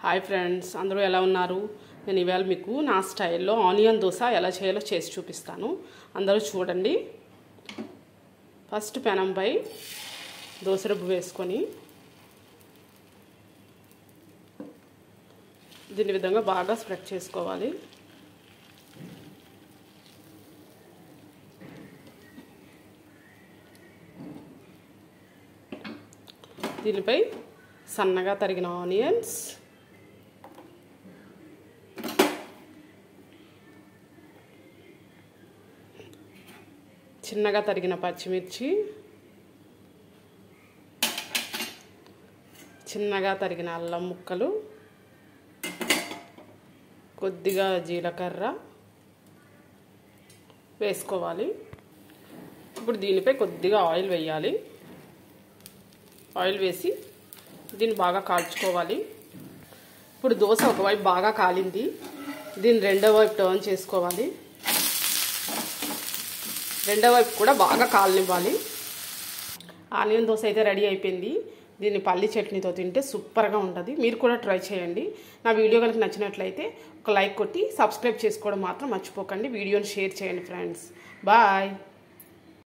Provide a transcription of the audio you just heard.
Hi friends, అందరూ ఎలా ఉన్నారు? నేను ఇవాళ మీకు నా స్టైల్లో ఆనియన్ దోశ ఎలా చేయాలో చేసి చూపిస్తాను. అందరూ చూడండి. ఫస్ట్ పెనంపై దోశ రుబ్బు వేసుకొని దీని విధంగా బాగా స్ప్రెడ్ చేసుకోవాలి. దీనిపై సన్నగా తరిగిన ఆనియన్స్, చిన్నగా తరిగిన పచ్చిమిర్చి, చిన్నగా తరిగిన అల్లం ముక్కలు, కొద్దిగా జీలకర్ర వేసుకోవాలి. ఇప్పుడు దీనిపై కొద్దిగా ఆయిల్ వేయాలి. ఆయిల్ వేసి దీన్ని బాగా కాల్చుకోవాలి. ఇప్పుడు దోశ ఒకవైపు బాగా కాలింది. దీన్ని రెండో వైపు టర్న్ చేసుకోవాలి. రెండో వైపు కూడా బాగా కాలనివ్వాలి. ఆనియన్ దోశ అయితే రెడీ అయిపోయింది. దీన్ని పల్లి చట్నీతో తింటే సూపర్గా ఉంటుంది. మీరు కూడా ట్రై చేయండి. నా వీడియో కనుక నచ్చినట్లయితే ఒక లైక్ కొట్టి సబ్స్క్రైబ్ చేసుకోవడం మాత్రం మర్చిపోకండి. వీడియోని షేర్ చేయండి ఫ్రెండ్స్. బాయ్.